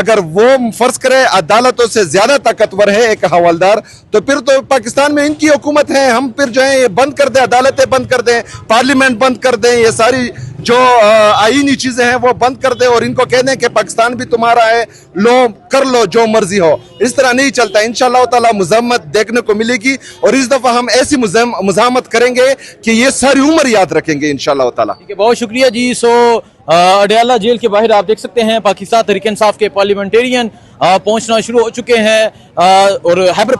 اگر وہ فرض کرے عدالتوں سے زیادہ طاقتور ہے ایک حوالدار، تو پھر تو پاکستان میں ان کی حکومت ہے. ہم پھر جو ہے یہ بند کر دیں، عدالتیں بند کر دیں، پارلیمنٹ بند کر دیں، یہ ساری جو آئینی چیزیں ہیں وہ بند کر دیں اور ان کو کہہ دیں کہ پاکستان بھی تمہارا ہے، لو کر لو جو مرضی ہو. اس طرح نہیں چلتا. انشاءاللہ تعالی مزاحمت دیکھنے کو ملے گی اور اس دفعہ ہم ایسی مزاحمت کریں گے کہ یہ ساری عمر یاد رکھیں گے انشاءاللہ تعالی. ٹھیک ہے، بہت شکریہ جی. اڈیالہ جیل کے باہر آپ دیکھ سکتے ہیں پاکستان تحریک انصاف کے پارلیمنٹیرین پہنچنا شروع ہو چکے ہیں اور خیبر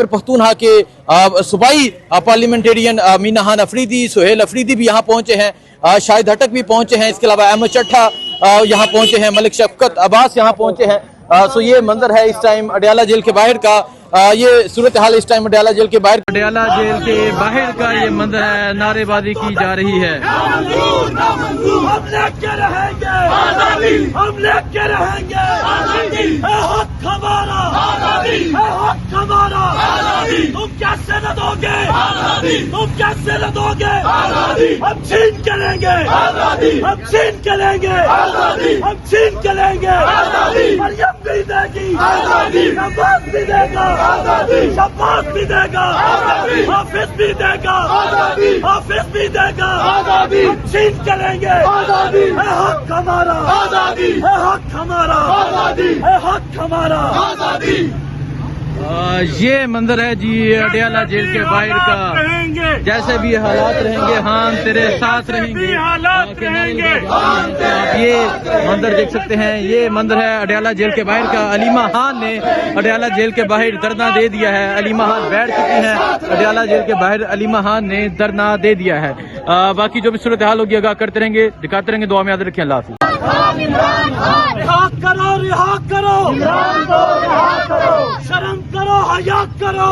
پختونخوا کے صوبائی پارلیمنٹیرین مینا خان افریدی، سہیل افریدی بھی یہاں پہنچے ہیں، شاہد ہٹک بھی پہنچے ہیں، اس کے علاوہ احمد چٹھا یہاں پہنچے ہیں، ملک شفقت عباس یہاں پہنچے ہیں. سو یہ منظر ہے اس ٹائم اڈیالہ جیل کے باہر کا. یہ صورتحال اس ٹائم اڈیالہ جیل کے باہر کا یہ منظر ہے. نعرے بازی کی جا رہی ہے. ہم لے کے رہیں گے، ہم لے کے رہیں گے. اے حق ہمارا، اے حق ہمارا. تم کیسے نہ دو گے، تم کیسے نہ دو گے. ہم چھین کے لیں گے، ہم چھین کے لیں گے، ہم چھین کے لیں گے. مریم بھی دے گی، نواز بھی دے گا، شفاعت بھی دے گا، حافظ بھی دے گا، حافظ بھی دے گا. ہم چھین کے لیں گے. اے حق ہمارا، اے حق ہمارا، اے حق ہمارا. یہ منظر ہے جی اڈیالہ جیل کے باہر کا. جیسے بھی حالات رہیں گے ہاں تیرے ساتھ رہیں گے. آپ یہ منظر دیکھ سکتے ہیں. یہ منظر ہے اڈیالہ جیل کے باہر کا. علیمہ خان نے اڈیالہ جیل کے باہر دھرنا دے دیا ہے. علیمہ خان بیٹھ چکی ہیں اڈیالہ جیل کے باہر. علیمہ خان نے دھرنا دے دیا ہے. باقی جو بھی صورتحال ہوگی آگاہ کرتے رہیں گے، دکھاتے رہیں گے. دعا میں یاد رکھیں. اللہ حافظ. رہا کرو، رہا کرو، شرم کرو، حیا کرو.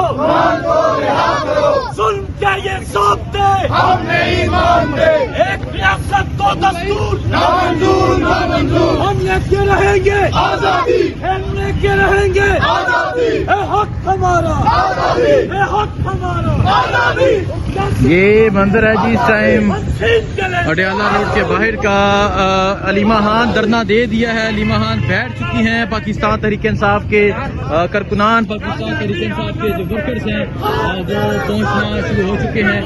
ظلم کے یہ ضابطے ہم نہیں مانتے. ایک ریاست کو دستور ہم لے کے رہیں گے، ہم لے کے رہیں گے. اے حق ہمارا، اے حق ہمارا. یہ منظر ہے جی اس ٹائم اڈیالہ روڈ کے باہر کا. علیمہ خان دھرنا دے دیا ہے. علیمہ خان بیٹھ چکی ہیں. پاکستان تحریک انصاف کے کارکنان، پاکستان تحریک انصاف کے جو ورکرز ہیں وہ پہنچنا شروع ہو چکے ہیں.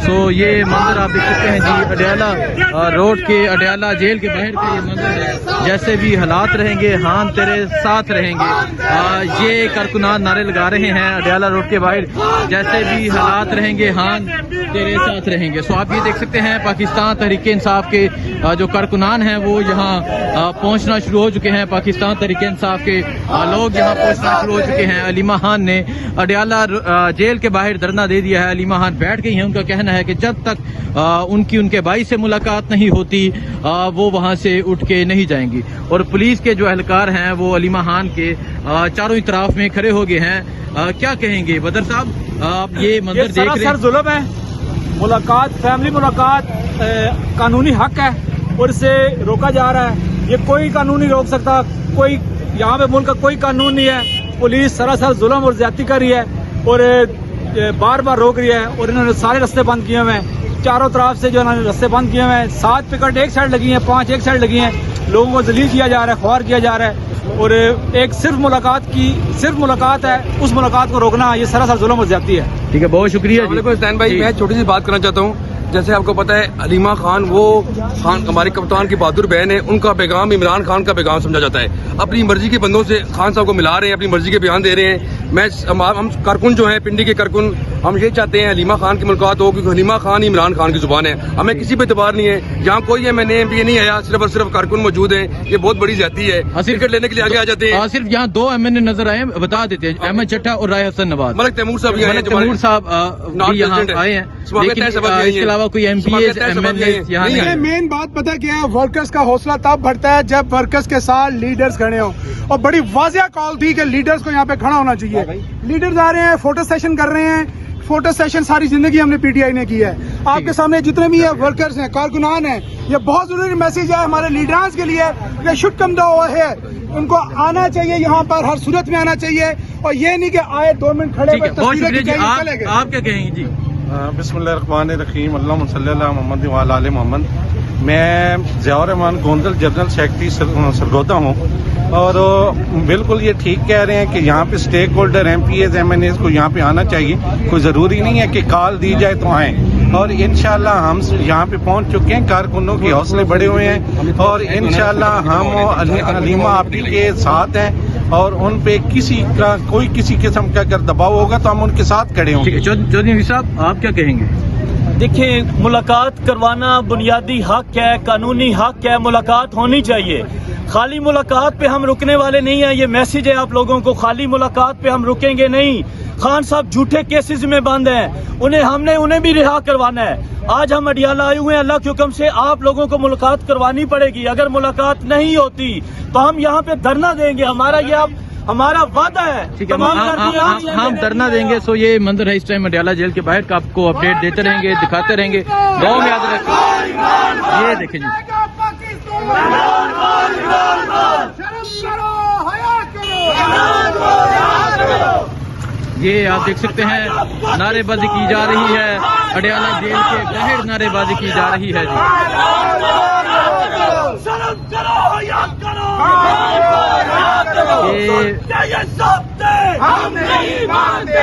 سو یہ منظر آپ دیکھ سکتے ہیں جی اڈیالہ روڈ کے، اڈیالہ جیل کے باہر کا یہ منظر ہے. جیسے بھی حالات رہیں گے ہاں تیرے ساتھ رہیں گے. یہ کارکنان نعرے لگا رہے ہیں اڈیالہ روڈ کے باہر. جیسے بھی حالات رہیں گے ہاں تیرے ساتھ رہیں گے. سو آپ یہ دیکھ سکتے ہیں پاکستان تحریک انصاف کے جو کارکنان ہیں وہ یہاں پہنچنا شروع ہو چکے ہیں. پاکستان تحریک انصاف کے لوگ یہاں پہنچنا شروع ہو چکے ہیں. علیمہ خان نے اڈیالہ جیل کے باہر دھرنا دے دیا ہے. علیمہ خان بیٹھ گئی ہیں. ان کا کہنا ہے کہ جب تک ان کے بھائی سے ملاقات نہیں ہوتی وہ وہاں سے اٹھ کے نہیں جائیں گی. اور پولیس کے جو اہلکار ہیں وہ علیمہ خان کے چاروں اطراف میں کھڑے ہو گئے ہیں. کیا کہیں گے بدر صاحب؟ آپ یہ منظر دیکھ رہے ہیں. ظلم ہے. ملاقات، فیملی ملاقات قانونی حق ہے اور اسے روکا جا رہا ہے. یہ کوئی قانون نہیں روک سکتا. کوئی یہاں پہ ملک کا کوئی قانون نہیں ہے. پولیس سراسر ظلم اور زیادتی کر رہی ہے اور بار بار روک رہی ہے. اور انہوں نے سارے رستے بند کیے ہوئے ہیں. چاروں طرف سے جو انہوں نے رستے بند کیے ہوئے ہیں. 7 پکٹ ایک سائڈ لگی ہیں، 5 ایک سائڈ لگی ہیں. لوگوں کو ذلیل کیا جا رہا ہے، خوار کیا جا رہا ہے. اور ایک صرف ملاقات ہے، اس ملاقات کو روکنا یہ سراسر ظلم اور زیادتی ہے. ٹھیک ہے، بہت شکریہ. حسین بھائی، میں چھوٹی سی بات کرنا چاہتا ہوں. جیسے آپ کو پتا ہے علیمہ خان وہ ہمارے کپتان کی بہادر بہن ہے. ان کا پیغام عمران خان کا پیغام سمجھا جاتا ہے. اپنی مرضی کے بندوں سے خان صاحب کو ملا رہے ہیں، اپنی مرضی کے بیان دے رہے ہیں. ہم کارکن جو ہیں پنڈی کے کارکن، ہم یہ چاہتے ہیں علیمہ خان کی ملاقات ہو، کیونکہ علیمہ خان ہی عمران خان کی زبان ہے. ہمیں کسی پہ اعتبار نہیں ہے. جہاں کوئی MNA MP نہیں آیا، صرف اور صرف کارکن موجود ہیں. یہ بہت بڑی زیادتی ہے. ٹکٹ لینے کے لیے آگے آ جاتے ہیں. صرف یہاں 2 MNA نظر آئے ہیں، بتا دیتے ہیں، احمد چٹھا اور رائے حسن نواز. ملک تیمور صاحب بھی یہاں آئے ہیں. لیکن اس کے علاوہ کوئی MPs MLAs یہاں نہیں. مین بات پتہ کیا ہے؟ ورکرز کا حوصلہ تب بڑھتا ہے جب ورکرز کے ساتھ لیڈرز کھڑے ہوں. اور بڑی واضح کال تھی کہ لیڈرز کو یہاں پہ کھڑا ہونا چاہیے. لیڈرز آ رہے ہیں، فوٹو سیشن کر رہے ہیں. فوٹو سیشن ساری زندگی ہم نے PTI نے کی ہے. آپ کے سامنے جتنے بھی ورکرز ہیں، کارکنان ہیں، یہ بہت ضروری میسج ہے ہمارے لیڈرز کے لیے. یہ should come the over here. ان کو آنا چاہیے یہاں پر، ہر صورت میں آنا چاہیے. اور یہ نہیں کہ آئے 2 منٹ کھڑے ہوئے تصویریں کھینچائیں چلے گئے. آپ کیا کہیں گے جی؟ بسم اللہ الرحمن الرحیم. اللہم صلی علی محمد وعلی آل محمد. میں ضیاء الرحمان گوندل جنرل سیکرٹری سرگودا ہوں، اور بالکل یہ ٹھیک کہہ رہے ہیں کہ یہاں پہ stakeholder M P As M N As کو یہاں پہ آنا چاہیے. کوئی ضروری نہیں ہے کہ کال دی جائے تو آئیں، اور انشاءاللہ ہم یہاں پہ پہنچ چکے ہیں. کارکنوں کے حوصلے بڑے ہوئے ہیں اور انشاءاللہ ہم علیمہ آپی کے ساتھ ہیں، اور ان پہ کوئی کسی قسم کا اگر دباؤ ہوگا تو ہم ان کے ساتھ کھڑے ہوں گے. چودھری صاحب آپ کیا کہیں گے؟ دیکھیں، ملاقات کروانا بنیادی حق ہے، قانونی حق ہے، ملاقات ہونی چاہیے. خالی ملاقات پہ ہم رکنے والے نہیں ہیں. یہ میسج ہے آپ لوگوں کو، خالی ملاقات پہ ہم رکیں گے نہیں. خان صاحب جھوٹے کیسز میں بند ہیں، ہم نے انہیں بھی رہا کروانا ہے. آج ہم اڈیالہ آئے ہوئے ہیں، اللہ کے حکم سے آپ لوگوں کو ملاقات کروانی پڑے گی. اگر ملاقات نہیں ہوتی تو ہم یہاں پہ دھرنا دیں گے. ہمارا وعدہ ہے. ہم دھرنا دیں گے. سو یہ منظر ہے اس ٹائم اڈیالہ جیل کے باہر کا، آپ کو اپڈیٹ دیتے رہیں گے، دکھاتے رہیں گے. گاؤں میں یاد رکھیں، یہ دیکھیں جی، یہ آپ دیکھ سکتے ہیں نعرے بازی کی جا رہی ہے. اڈیالہ جیل کے باہر نعرے بازی کی جا رہی ہے جی.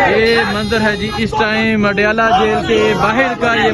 یہ منظر ہے جی اس ٹائم اڈیالہ جیل کے باہر کا. یہ